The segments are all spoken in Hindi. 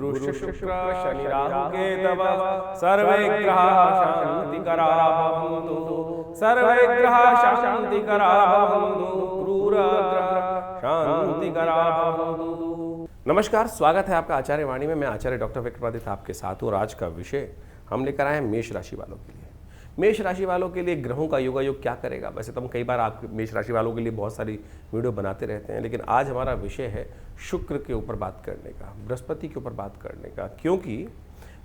गुरु शुक्र शनि राहु केतव सर्वे ग्रहाः शान्तिकरा भवन्तु, सर्वे ग्रहाः शान्तिकरा भवन्तु, क्रूरग्रहाः शान्तिकरा भवन्तु। नमस्कार, स्वागत है आपका आचार्य वाणी में। मैं आचार्य डॉक्टर विक्रमादित्य आपके साथ हूँ और आज का विषय हम लेकर आए हैं मेष राशि वालों के लिए। मेष राशि वालों के लिए ग्रहों का योगायोग क्या करेगा। वैसे तो हम कई बार आप मेष राशि वालों के लिए बहुत सारी वीडियो बनाते रहते हैं, लेकिन आज हमारा विषय है शुक्र के ऊपर बात करने का, बृहस्पति के ऊपर बात करने का, क्योंकि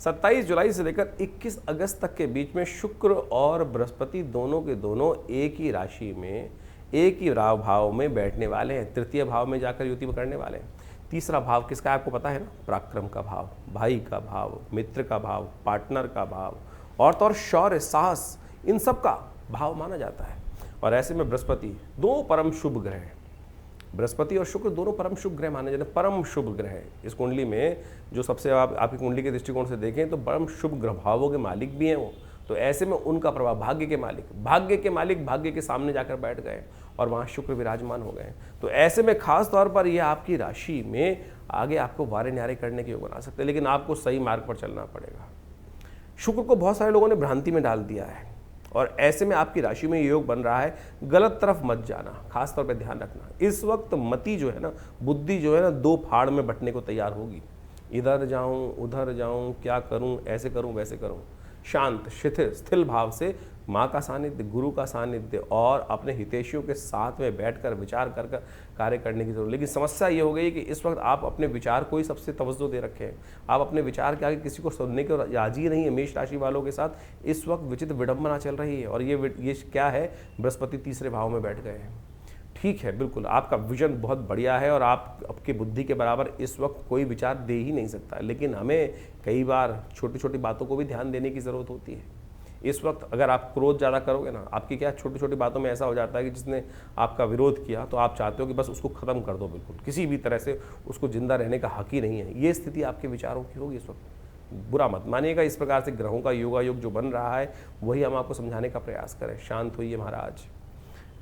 27 जुलाई से लेकर 21 अगस्त तक के बीच में शुक्र और बृहस्पति दोनों के दोनों एक ही राशि में, एक ही भाव में बैठने वाले हैं। तृतीय भाव में जाकर युति करने वाले हैं। तीसरा भाव किसका है आपको पता है ना, पराक्रम का भाव, भाई का भाव, मित्र का भाव, पार्टनर का भाव, और तो और शौर्य, साहस, इन सब का भाव माना जाता है। और ऐसे में बृहस्पति दो परम शुभ ग्रह हैं। बृहस्पति और शुक्र दोनों परम शुभ ग्रह माने जाते हैं, परम शुभ ग्रह है। इस कुंडली में जो सबसे आपकी कुंडली के दृष्टिकोण से देखें तो परम शुभ ग्रह भावों के मालिक भी हैं वो। तो ऐसे में उनका प्रभाव, भाग्य के मालिक भाग्य के सामने जाकर बैठ गए और वहाँ शुक्र विराजमान हो गए। तो ऐसे में खास तौर पर यह आपकी राशि में आगे आपको वारे न्यारे करने के योग बना सकते हैं, लेकिन आपको सही मार्ग पर चलना पड़ेगा। शुक्र को बहुत सारे लोगों ने भ्रांति में डाल दिया है और ऐसे में आपकी राशि में योग बन रहा है, गलत तरफ मत जाना, खास तौर पे ध्यान रखना। इस वक्त मति जो है ना, बुद्धि जो है ना, दो फाड़ में बंटने को तैयार होगी। इधर जाऊं उधर जाऊं, क्या करूं, ऐसे करूं वैसे करूं। शांत शिथिल स्थिर भाव से माँ का सानिध्य, गुरु का सानिध्य और अपने हितैषियों के साथ में बैठकर विचार कर कार्य करने की जरूरत। लेकिन समस्या ये हो गई कि इस वक्त आप अपने विचार को ही सबसे तवज्जो दे रखे हैं। आप अपने विचार के आगे किसी को सुनने के राजी नहीं है। मेष राशि वालों के साथ इस वक्त विचित्र विडंबना चल रही है और ये क्या है, बृहस्पति तीसरे भाव में बैठ गए हैं। ठीक है, बिल्कुल आपका विजन बहुत बढ़िया है और आपकी बुद्धि के बराबर इस वक्त कोई विचार दे ही नहीं सकता, लेकिन हमें कई बार छोटी छोटी बातों को भी ध्यान देने की ज़रूरत होती है। इस वक्त अगर आप क्रोध ज़्यादा करोगे ना, आपकी क्या छोटी छोटी बातों में ऐसा हो जाता है कि जिसने आपका विरोध किया तो आप चाहते हो कि बस उसको ख़त्म कर दो, बिल्कुल किसी भी तरह से उसको जिंदा रहने का हक ही नहीं है। ये स्थिति आपके विचारों की होगी इस वक्त। बुरा मत मानिएगा। इस प्रकार से ग्रहों का योगायोग जो बन रहा है वही हम आपको समझाने का प्रयास करें। शांत होइए महाराज।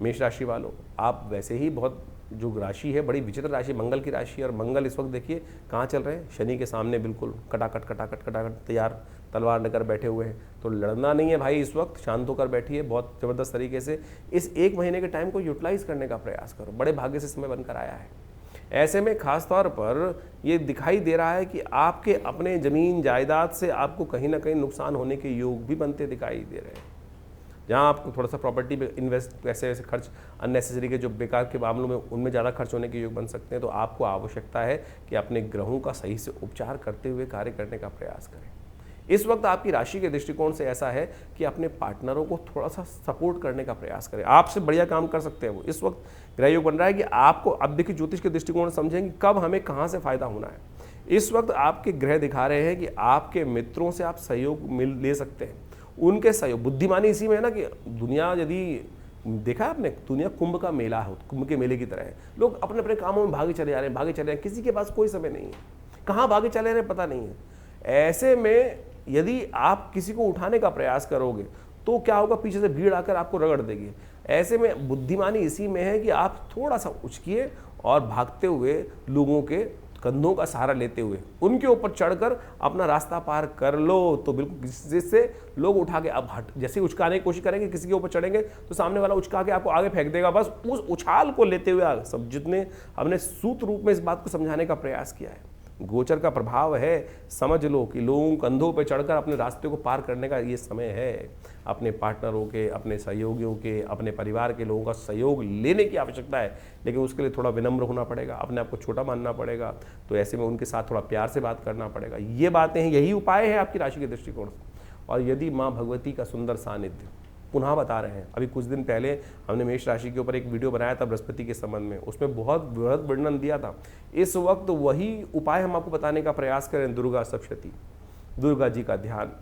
मेष राशि वालों, आप वैसे ही बहुत जो राशि है बड़ी विचित्र राशि, मंगल की राशि है और मंगल इस वक्त देखिए कहाँ चल रहे हैं, शनि के सामने बिल्कुल कटाकट तैयार तलवार लेकर बैठे हुए हैं। तो लड़ना नहीं है भाई, इस वक्त शांत होकर बैठिए। बहुत ज़बरदस्त तरीके से इस एक महीने के टाइम को यूटिलाइज करने का प्रयास करो। बड़े भाग्य से समय बनकर आया है। ऐसे में खास तौर पर ये दिखाई दे रहा है कि आपके अपने ज़मीन जायदाद से आपको कहीं ना कहीं नुकसान होने के योग भी बनते दिखाई दे रहे हैं। जहाँ आपको थोड़ा सा प्रॉपर्टी पे इन्वेस्ट, ऐसे खर्च अननेसेसरी के जो बेकार के मामलों में उनमें ज़्यादा खर्च होने के योग बन सकते हैं। तो आपको आवश्यकता है कि अपने ग्रहों का सही से उपचार करते हुए कार्य करने का प्रयास करें। इस वक्त आपकी राशि के दृष्टिकोण से ऐसा है कि अपने पार्टनरों को थोड़ा सा सपोर्ट करने का प्रयास करें। आपसे बढ़िया काम कर सकते हैं वो। इस वक्त ग्रह योग बन रहा है कि आपको, अब देखिए ज्योतिष के दृष्टिकोण से समझेंगे कब हमें कहाँ से फायदा होना है। इस वक्त आपके ग्रह दिखा रहे हैं कि आपके मित्रों से आप सहयोग ले सकते हैं। उनके सहयोग, बुद्धिमानी इसी में है ना कि दुनिया, यदि देखा है आपने, दुनिया कुंभ का मेला है, कुंभ के मेले की तरह है। लोग अपने अपने कामों में भागे चले जा रहे हैं, किसी के पास कोई समय नहीं है, कहाँ भागे चले रहे पता नहीं है। ऐसे में यदि आप किसी को उठाने का प्रयास करोगे तो क्या होगा, पीछे से भीड़ आकर आपको रगड़ देगी। ऐसे में बुद्धिमानी इसी में है कि आप थोड़ा सा उचकिए और भागते हुए लोगों के कंधों का सहारा लेते हुए उनके ऊपर चढ़कर अपना रास्ता पार कर लो। तो बिल्कुल जिससे लोग उठा के अब जैसे उचकाने की कोशिश करेंगे, किसी के ऊपर चढ़ेंगे तो सामने वाला उचका के आपको आगे फेंक देगा। बस उस उछाल को लेते हुए सब जितने हमने सूत्र रूप में इस बात को समझाने का प्रयास किया है, गोचर का प्रभाव है, समझ लो कि लोगों कंधों पर चढ़कर अपने रास्ते को पार करने का ये समय है। अपने पार्टनरों के, अपने सहयोगियों के, अपने परिवार के लोगों का सहयोग लेने की आवश्यकता है, लेकिन उसके लिए थोड़ा विनम्र होना पड़ेगा, अपने आप को छोटा मानना पड़ेगा। तो ऐसे में उनके साथ थोड़ा प्यार से बात करना पड़ेगा। ये बातें हैं, यही उपाय है आपकी राशि के दृष्टिकोण से। और यदि माँ भगवती का सुंदर सानिध्य, पुनः बता रहे हैं, अभी कुछ दिन पहले हमने मेष राशि के ऊपर एक वीडियो बनाया था बृहस्पति के संबंध में, उसमें बहुत बृहद वर्णन दिया था। इस वक्त वही उपाय हम आपको बताने का प्रयास करें। दुर्गा सप्तशती, दुर्गा जी का ध्यान।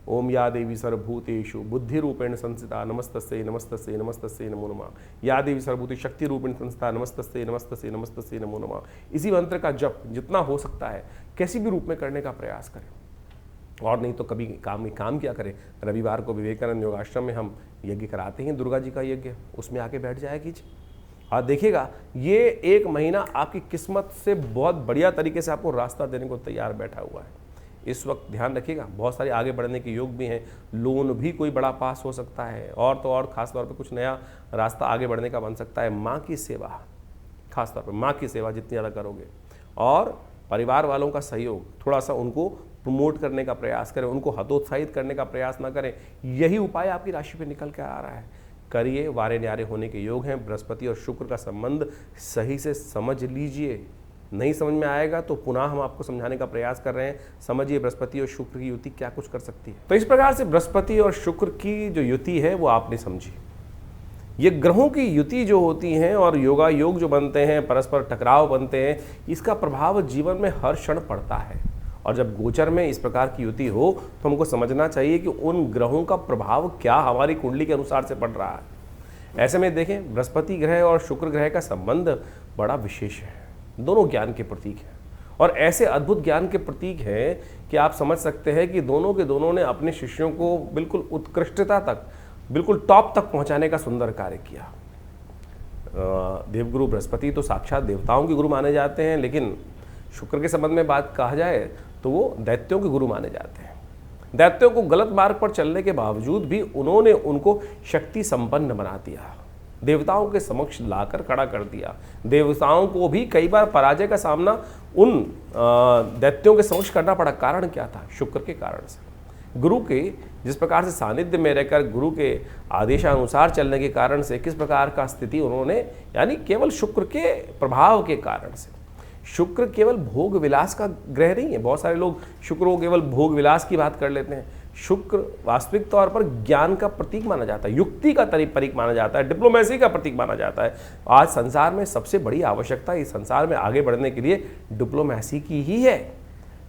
ओम या देवी सर्वभूतेषु बुद्धि रूपेण संस्थिता नमस्तस्यै नमस्तस्यै नमस्तस्यै नमो नमः। या देवी सर्वभूति शक्ति रूपेण संस्थिता नमस्तस्यै नमस्तस्यै नमस्तस्यै नमो नमः। इसी मंत्र का जप जितना हो सकता है किसी भी रूप में करने का प्रयास करें। और नहीं तो कभी काम क्या करें, रविवार को विवेकानंद योगाश्रम में हम यज्ञ कराते हैं, दुर्गा जी का यज्ञ, उसमें आके बैठ जाया कीजिए। और देखिएगा ये एक महीना आपकी किस्मत से बहुत बढ़िया तरीके से आपको रास्ता देने को तैयार बैठा हुआ है। इस वक्त ध्यान रखिएगा, बहुत सारे आगे बढ़ने के योग भी हैं, लोन भी कोई बड़ा पास हो सकता है, और तो और खास तौर पे कुछ नया रास्ता आगे बढ़ने का बन सकता है। माँ की सेवा, खास तौर पे माँ की सेवा जितनी ज़्यादा करोगे, और परिवार वालों का सहयोग, थोड़ा सा उनको प्रमोट करने का प्रयास करें, उनको हतोत्साहित करने का प्रयास ना करें। यही उपाय आपकी राशि पे निकल के आ रहा है। करिए, वारे न्यारे होने के योग हैं। बृहस्पति और शुक्र का संबंध सही से समझ लीजिए। नहीं समझ में आएगा तो पुनः हम आपको समझाने का प्रयास कर रहे हैं। समझिए बृहस्पति और शुक्र की युति क्या कुछ कर सकती है। तो इस प्रकार से बृहस्पति और शुक्र की जो युति है वो आपने समझी। ये ग्रहों की युति जो होती हैं और योगा योग जो बनते हैं, परस्पर टकराव बनते हैं, इसका प्रभाव जीवन में हर क्षण पड़ता है। और जब गोचर में इस प्रकार की युति हो तो हमको समझना चाहिए कि उन ग्रहों का प्रभाव क्या हमारी कुंडली के अनुसार से पड़ रहा है। ऐसे में देखें, बृहस्पति ग्रह और शुक्र ग्रह का संबंध बड़ा विशेष है। दोनों ज्ञान के प्रतीक हैं, और ऐसे अद्भुत ज्ञान के प्रतीक हैं कि आप समझ सकते हैं कि दोनों के दोनों ने अपने शिष्यों को बिल्कुल उत्कृष्टता तक, बिल्कुल टॉप तक पहुंचाने का सुंदर कार्य किया। देवगुरु बृहस्पति तो साक्षात देवताओं के गुरु माने जाते हैं, लेकिन शुक्र के संबंध में बात कहा जाए तो वो दैत्यों के गुरु माने जाते हैं। दैत्यों को गलत मार्ग पर चलने के बावजूद भी उन्होंने उनको शक्ति संपन्न बना दिया, देवताओं के समक्ष लाकर खड़ा कर दिया। देवताओं को भी कई बार पराजय का सामना उन दैत्यों के समक्ष करना पड़ा। कारण क्या था? शुक्र के कारण से। गुरु के जिस प्रकार से सानिध्य में रहकर ग्रुरु के आदेशानुसार चलने के कारण से किस प्रकार का स्थिति उन्होंने, यानी केवल शुक्र के प्रभाव के कारण से। शुक्र केवल भोग विलास का ग्रह नहीं है। बहुत सारे लोग शुक्र को केवल भोग विलास की बात कर लेते हैं। शुक्र वास्तविक तौर पर ज्ञान का प्रतीक माना जाता है, युक्ति का प्रतीक माना जाता है, डिप्लोमेसी का प्रतीक माना जाता है। आज संसार में सबसे बड़ी आवश्यकता इस संसार में आगे बढ़ने के लिए डिप्लोमेसी की ही है।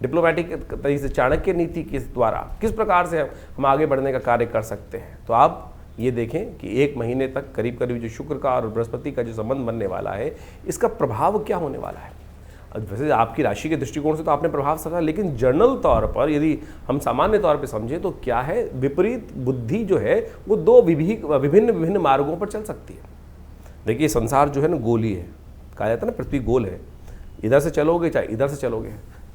डिप्लोमेटिक तरीके से चाणक्य नीति के द्वारा किस प्रकार से हम आगे बढ़ने का कार्य कर सकते हैं। तो आप ये देखें कि एक महीने तक करीब करीब जो शुक्र का और बृहस्पति का जो संबंध बनने वाला है, इसका प्रभाव क्या होने वाला है। वैसे आपकी राशि के दृष्टिकोण से तो आपने प्रभाव समझा, लेकिन जनरल तौर पर यदि हम सामान्य तौर पे समझें तो क्या है, विपरीत बुद्धि जो है वो दो विभिन्न मार्गों पर चल सकती है। देखिए संसार जो है ना गोली है, कहा जाता है ना पृथ्वी गोल है, इधर से चलोगे चाहे इधर से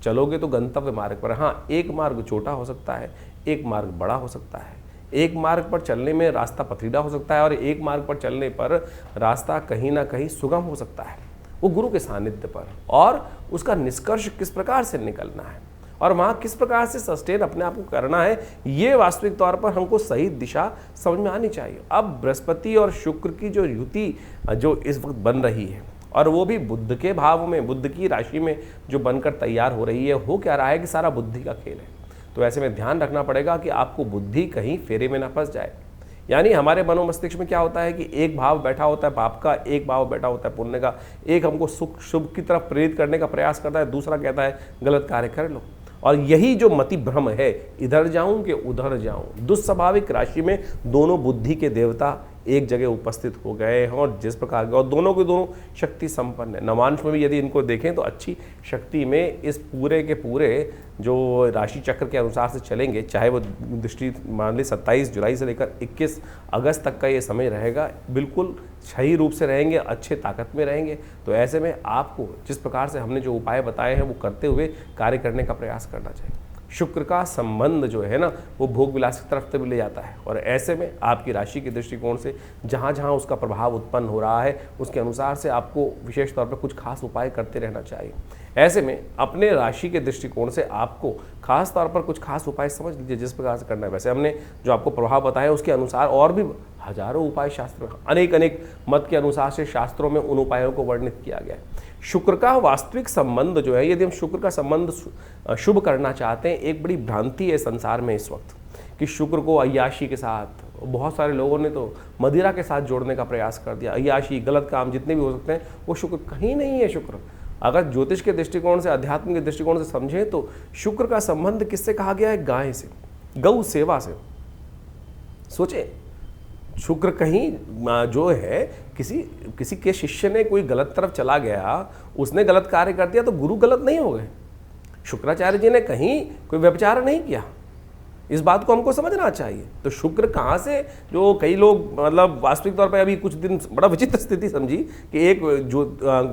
चलोगे तो गंतव्य मार्ग पर। हाँ, एक मार्ग छोटा हो सकता है, एक मार्ग बड़ा हो सकता है। एक मार्ग पर चलने में रास्ता पथरीला हो सकता है और एक मार्ग पर चलने पर रास्ता कहीं ना कहीं सुगम हो सकता है। वो गुरु के सानिध्य पर, और उसका निष्कर्ष किस प्रकार से निकलना है और वहाँ किस प्रकार से सस्टेन अपने आप को करना है, ये वास्तविक तौर पर हमको सही दिशा समझ में आनी चाहिए। अब बृहस्पति और शुक्र की जो युति जो इस वक्त बन रही है, और वो भी बुध के भाव में, बुध की राशि में जो बनकर तैयार हो रही है, हो क्या रहा है कि सारा बुद्धि का खेल है। तो ऐसे में ध्यान रखना पड़ेगा कि आपको बुद्धि कहीं फेरे में ना फंस जाए। यानी हमारे मनोमस्तिष्क में क्या होता है कि एक भाव बैठा होता है पाप का, एक भाव बैठा होता है पुण्य का। एक हमको सुख शुभ की तरफ प्रेरित करने का प्रयास करता है, दूसरा कहता है गलत कार्य कर लो। और यही जो मति भ्रम है, इधर जाऊं कि उधर जाऊं, दुस्वाभाविक राशि में दोनों बुद्धि के देवता एक जगह उपस्थित हो गए हैं, और जिस प्रकार के, और दोनों के दोनों शक्ति संपन्न है। नवांश में भी यदि इनको देखें तो अच्छी शक्ति में इस पूरे के पूरे जो राशि चक्र के अनुसार से चलेंगे, चाहे वो दृष्टि मान ली 27 जुलाई से लेकर 21 अगस्त तक का ये समय रहेगा, बिल्कुल सही रूप से रहेंगे, अच्छे ताकत में रहेंगे। तो ऐसे में आपको जिस प्रकार से हमने जो उपाय बताए हैं वो करते हुए कार्य करने का प्रयास करना चाहिए। शुक्र का संबंध जो है ना, वो भोग विलास की तरफ तक ले जाता है, और ऐसे में आपकी राशि के दृष्टिकोण से जहाँ जहाँ उसका प्रभाव उत्पन्न हो रहा है, उसके अनुसार से आपको विशेष तौर पर कुछ खास उपाय करते रहना चाहिए। ऐसे में अपने राशि के दृष्टिकोण से आपको खास तौर पर कुछ खास उपाय समझ लीजिए जिस प्रकार से करना है। वैसे हमने जो आपको प्रभाव बताया उसके अनुसार और भी हजारों उपाय शास्त्र, अनेक मत के अनुसार से शास्त्रों में उन उपायों को वर्णित किया गया है। शुक्र का वास्तविक संबंध जो है, यदि हम शुक्र का संबंध शुभ करना चाहते हैं, एक बड़ी भ्रांति है संसार में इस वक्त कि शुक्र को अय्याशी के साथ, बहुत सारे लोगों ने तो मदिरा के साथ जोड़ने का प्रयास कर दिया। अय्याशी, गलत काम जितने भी हो सकते हैं, वो शुक्र कहीं नहीं है। शुक्र अगर ज्योतिष के दृष्टिकोण से, अध्यात्म के दृष्टिकोण से समझें तो शुक्र का संबंध किससे कहा गया है? गाय से, गौ सेवा से। सोचे, शुक्र कहीं जो है किसी के शिष्य ने कोई गलत तरफ चला गया, उसने गलत कार्य कर दिया तो गुरु गलत नहीं हो गए। शुक्राचार्य जी ने कहीं कोई व्यभिचार नहीं किया, इस बात को हमको समझना चाहिए। तो शुक्र कहाँ से, जो कई लोग मतलब वास्तविक तौर पे अभी कुछ दिन बड़ा विचित्र स्थिति समझी कि एक जो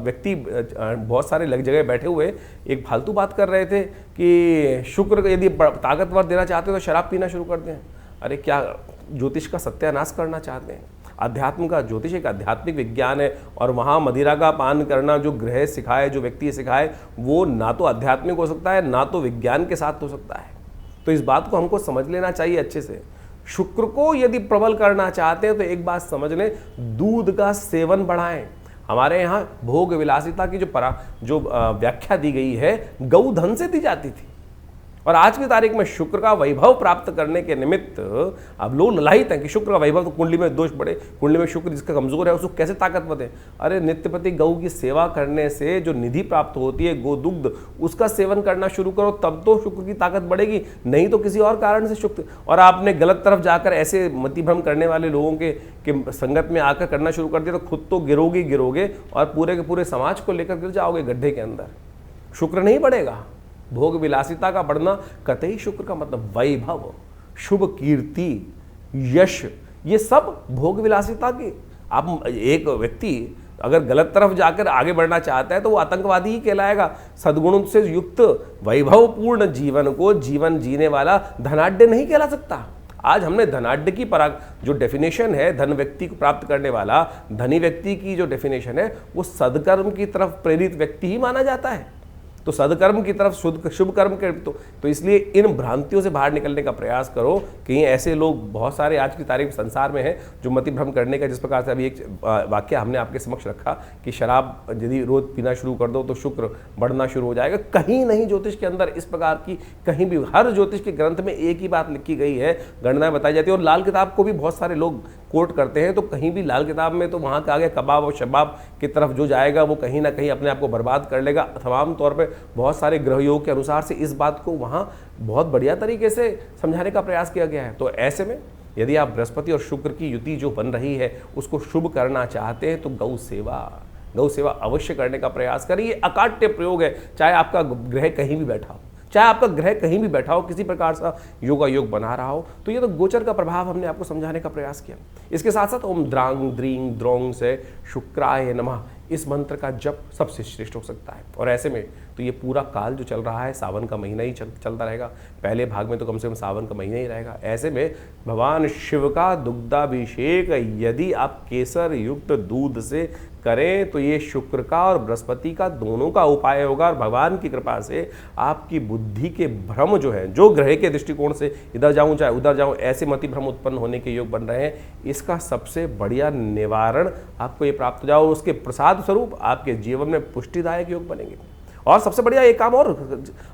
व्यक्ति बहुत सारे जगह बैठे हुए एक फालतू बात कर रहे थे कि शुक्र यदि ताकतवर देना चाहते हो तो शराब पीना शुरू कर दें। अरे क्या ज्योतिष का सत्यानाश करना चाहते हैं? अध्यात्म का, ज्योतिष एक आध्यात्मिक विज्ञान है और वहाँ मदिरा का पान करना जो ग्रह सिखाए, जो व्यक्ति सिखाए, वो ना तो आध्यात्मिक हो सकता है ना तो विज्ञान के साथ हो सकता है। तो इस बात को हमको समझ लेना चाहिए अच्छे से। शुक्र को यदि प्रबल करना चाहते हैं तो एक बात समझ लें, दूध का सेवन बढ़ाएं। हमारे यहाँ भोग विलासिता की जो व्याख्या दी गई है गौधन से दी जाती थी, और आज की तारीख में शुक्र का वैभव प्राप्त करने के निमित्त अब लोग ललायित हैं कि शुक्र का वैभव, तो कुंडली में दोष बढ़े, कुंडली में शुक्र जिसका कमजोर है उसको कैसे ताकतवर दे। अरे नित्यप्रति गौ की सेवा करने से जो निधि प्राप्त होती है गोदुग्ध, उसका सेवन करना शुरू करो, तब तो शुक्र की ताकत बढ़ेगी, नहीं तो किसी और कारण से शुक्र। और आपने गलत तरफ जाकर ऐसे मतिभ्रम करने वाले लोगों के संगत में आकर करना शुरू कर दिया तो खुद तो गिरोगे और पूरे के पूरे समाज को लेकर गिर जाओगे गड्ढे के अंदर। शुक्र नहीं बढ़ेगा। भोग विलासिता का बढ़ना कतई शुक्र का मतलब वैभव, शुभ कीर्ति, यश, ये सब भोग विलासिता की। आप एक व्यक्ति अगर गलत तरफ जाकर आगे बढ़ना चाहता है तो वो आतंकवादी ही कहलाएगा। सद्गुणों से युक्त वैभवपूर्ण जीवन को जीवन जीने वाला धनाढ्य नहीं कहला सकता। आज हमने धनाढ्य की जो डेफिनेशन है, धन व्यक्ति को प्राप्त करने वाला धनी व्यक्ति की जो डेफिनेशन है, वो सदकर्म की तरफ प्रेरित व्यक्ति ही माना जाता है। तो सदकर्म की तरफ शुभ कर्म के तो इसलिए इन भ्रांतियों से बाहर निकलने का प्रयास करो। कहीं ऐसे लोग बहुत सारे आज की तारीख संसार में हैं जो मतिभ्रम करने का, जिस प्रकार से अभी एक वाक्य हमने आपके समक्ष रखा कि शराब यदि रोज पीना शुरू कर दो तो शुक्र बढ़ना शुरू हो जाएगा। कहीं नहीं ज्योतिष के अंदर इस प्रकार की, कहीं भी हर ज्योतिष के ग्रंथ में एक ही बात लिखी गई है, गणनाएं बताई जाती है। और लाल किताब को भी बहुत सारे लोग कोट करते हैं, तो कहीं भी लाल किताब में तो वहाँ के आगे कबाब और शबाब की तरफ जो जाएगा वो कहीं ना कहीं अपने आप को बर्बाद कर लेगा। तमाम तौर पे बहुत सारे ग्रह योग के अनुसार से इस बात को वहाँ बहुत बढ़िया तरीके से समझाने का प्रयास किया गया है। तो ऐसे में यदि आप बृहस्पति और शुक्र की युति जो बन रही है उसको शुभ करना चाहते हैं तो गौ सेवा अवश्य करने का प्रयास करें। ये अकाट्य प्रयोग है, चाहे आपका ग्रह कहीं भी बैठा हो, चाहे आपका ग्रह कहीं भी बैठा हो, किसी प्रकार से योगा योग बना रहा हो। तो ये तो गोचर का प्रभाव हमने आपको समझाने का प्रयास किया। इसके साथ साथ ओम द्रांग द्रींग द्रोंग से शुक्राय नमः, इस मंत्र का जप सबसे श्रेष्ठ हो सकता है। और ऐसे में तो ये पूरा काल जो चल रहा है, सावन का महीना ही चलता रहेगा। पहले भाग में तो कम से कम सावन का महीना ही रहेगा। ऐसे में भगवान शिव का दुग्धाभिषेक यदि आप केसर युक्त दूध से करें तो ये शुक्र का और बृहस्पति का दोनों का उपाय होगा। और भगवान की कृपा से आपकी बुद्धि के भ्रम जो है, जो ग्रह के दृष्टिकोण से इधर जाऊं चाहे उधर जाऊं, ऐसे मति भ्रम उत्पन्न होने के योग बन रहे हैं, इसका सबसे बढ़िया निवारण आपको ये प्राप्त हो जाओ। उसके प्रसाद स्वरूप आपके जीवन में पुष्टिदायक योग बनेंगे। और सबसे बढ़िया एक काम और,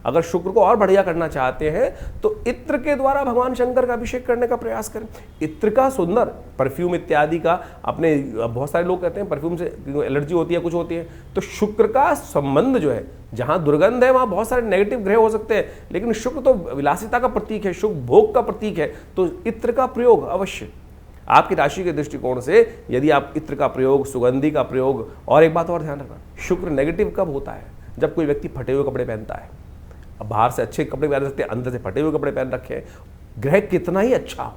अगर शुक्र को और बढ़िया करना चाहते हैं तो इत्र के द्वारा भगवान शंकर का अभिषेक करने का प्रयास करें। इत्र का सुंदर परफ्यूम इत्यादि का, अपने बहुत सारे लोग कहते हैं परफ्यूम से एलर्जी होती है, कुछ होती है, तो शुक्र का संबंध जो है, जहां दुर्गंध है वहां बहुत सारे नेगेटिव ग्रह हो सकते हैं, लेकिन शुक्र तो विलासिता का प्रतीक है, शुभ भोग का प्रतीक है। तो इत्र का प्रयोग अवश्य आपकी राशि के दृष्टिकोण से, यदि आप इत्र का प्रयोग, सुगंधि का प्रयोग, और एक बात और ध्यान रखना, शुक्र नेगेटिव कब होता है? जब कोई व्यक्ति फटे हुए कपड़े पहनता है। अब बाहर से अच्छे कपड़े पहन सकते हैं, अंदर से फटे हुए कपड़े पहन रखे हैं। ग्रह कितना ही अच्छा हो,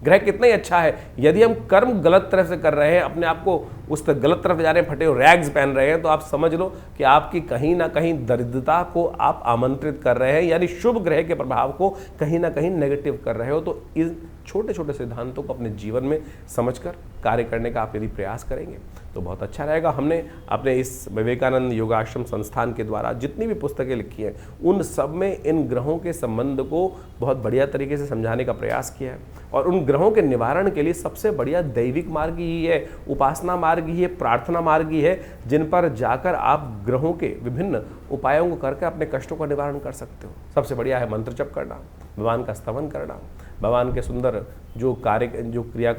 ग्रह कितना ही अच्छा है, यदि हम कर्म गलत तरफ से कर रहे हैं, अपने आप को उस तरफ गलत तरफ जा रहे हैं, फटे हुए रैग्स पहन रहे हैं, तो आप समझ लो कि आपकी कहीं ना कहीं दरिद्रता को आप आमंत्रित कर रहे हैं, यानी शुभ ग्रह के प्रभाव को कहीं ना कहीं नेगेटिव कर रहे हो। तो इन छोटे छोटे सिद्धांतों को अपने जीवन में समझकर कार्य करने का आप यदि प्रयास करेंगे तो बहुत अच्छा रहेगा। हमने अपने इस विवेकानंद योगाश्रम संस्थान के द्वारा जितनी भी पुस्तकें लिखी हैं, उन सब में इन ग्रहों के संबंध को बहुत बढ़िया तरीके से समझाने का प्रयास किया है। और उन ग्रहों के निवारण के लिए सबसे बढ़िया दैविक मार्ग ही है, उपासना मार्ग ही है, प्रार्थना मार्ग ही है, जिन पर जाकर आप ग्रहों के विभिन्न उपायों को करके अपने कष्टों का निवारण कर सकते हो। सबसे बढ़िया है मंत्र जप करना, भगवान का स्तवन करना, भगवान के सुंदर जो क्रिया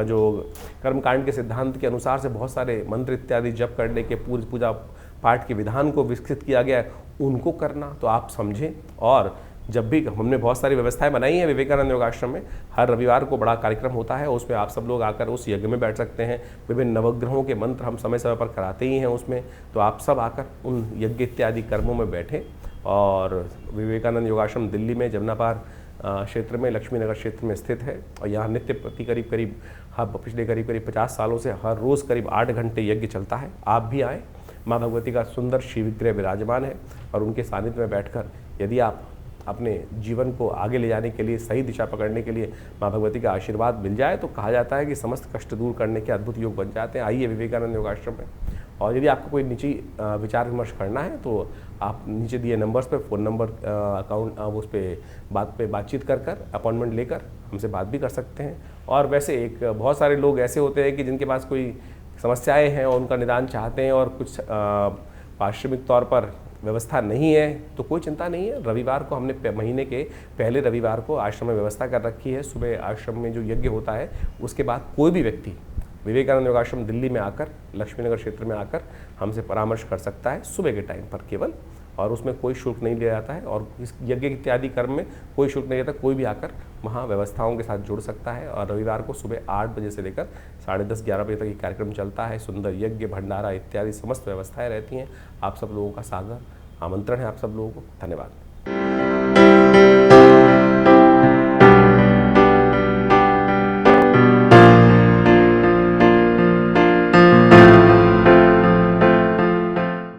जो कर्मकांड के सिद्धांत के अनुसार से बहुत सारे मंत्र इत्यादि जप करने के पूजा पाठ के विधान को विकसित किया गया है, उनको करना। तो आप समझें। और जब भी हमने बहुत सारी व्यवस्थाएं बनाई हैं विवेकानंद योगाश्रम में, हर रविवार को बड़ा कार्यक्रम होता है, उसमें आप सब लोग आकर उस यज्ञ में बैठ सकते हैं। विभिन्न नवग्रहों के मंत्र हम समय समय पर कराते ही हैं उसमें, तो आप सब आकर उन यज्ञ इत्यादि कर्मों में बैठें। और विवेकानंद योगाश्रम दिल्ली में जमुना पार क्षेत्र में, लक्ष्मी नगर क्षेत्र में स्थित है। और यहाँ नित्य प्रति करीब करीब पिछले करीब 50 सालों से हर रोज़ करीब 8 घंटे यज्ञ चलता है। आप भी आएँ। माँ भगवती का सुंदर शिवविग्रह विराजमान है और उनके सानिध्य में बैठकर यदि आप अपने जीवन को आगे ले जाने के लिए, सही दिशा पकड़ने के लिए माँ भगवती का आशीर्वाद मिल जाए तो कहा जाता है कि समस्त कष्ट दूर करने के अद्भुत योग बन जाते हैं। आइए विवेकानंद योगाश्रम में। और यदि आपको कोई निजी विचार विमर्श करना है तो आप नीचे दिए नंबर्स पे, फ़ोन नंबर, अकाउंट, उस पर बातचीत कर अपॉइंटमेंट लेकर हमसे बात भी कर सकते हैं। और वैसे बहुत सारे लोग ऐसे होते हैं कि जिनके पास कोई समस्याएं हैं और उनका निदान चाहते हैं और कुछ पारिश्रमिक तौर पर व्यवस्था नहीं है तो कोई चिंता नहीं है। रविवार को हमने महीने के पहले रविवार को आश्रम में व्यवस्था कर रखी है। सुबह आश्रम में जो यज्ञ होता है उसके बाद कोई भी व्यक्ति विवेकानंद योगाश्रम दिल्ली में आकर, लक्ष्मीनगर क्षेत्र में आकर हमसे परामर्श कर सकता है सुबह के टाइम पर केवल, और उसमें कोई शुल्क नहीं लिया जाता है। और इस यज्ञ इत्यादि कर्म में कोई शुल्क नहीं रहता। कोई भी आकर वहाँ व्यवस्थाओं के साथ जुड़ सकता है। और रविवार को सुबह 8 बजे से लेकर 10:30-11 बजे तक ये कार्यक्रम चलता है। सुंदर यज्ञ, भंडारा इत्यादि समस्त व्यवस्थाएं रहती हैं। आप सब लोगों का सादर आमंत्रण है आप सब लोगों को। धन्यवाद।